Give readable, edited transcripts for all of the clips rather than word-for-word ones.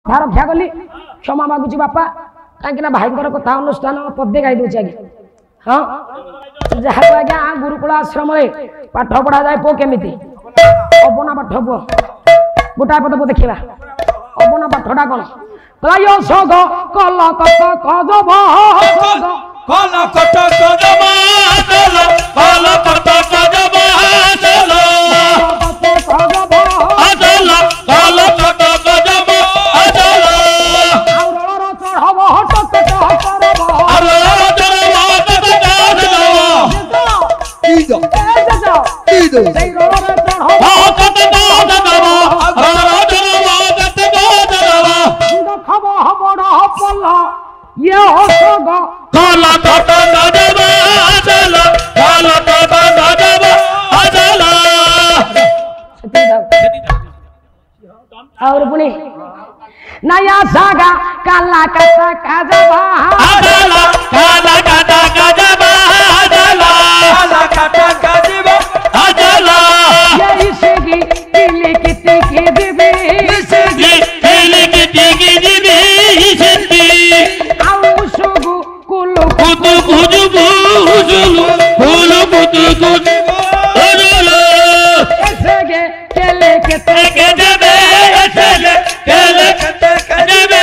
कथा रक्षा कली क्षमा मागुची बापा कहीं भाई कथा अनुष्ठान पदे गाई दूचे आगे हाँ जहाँ को आज्ञा गुरुकुल आश्रम पाठ पढ़ा जाए पो केमी अबना पाठ पुओ गोटाए पद देखा अबना पाठटा कौन कल सग कल कत कजब कल कत कजब कल कत कजब और पुणी नया सागा काला कटा काजबा आदला काला कटा काजबा आदला काला कटा काजबा आदला ये इसकी दिली किती की दिबी इसकी दिली किती की दिबी इसकी आउ सुगु कुलु कुतु कुजु कुजुलु कुलु कुतु कुजु कुजुलु ऐसे केले के देबे ऐसे केले के देबे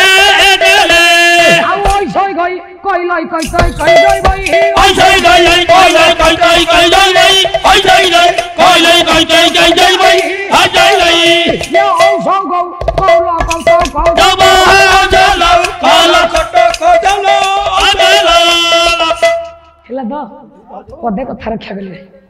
केले आउ ओइसई गई कई लई कई कई कई गई बई ओइसई गई कई लई कई कई कई गई बई ओइसई गई कई लई कई कई कई गई बई ओइसई गई ये औसो गौ कौला कौतो कौ जबा जलो काला कट कजलो अदलो हेला दो पदे कथा रक्षा कले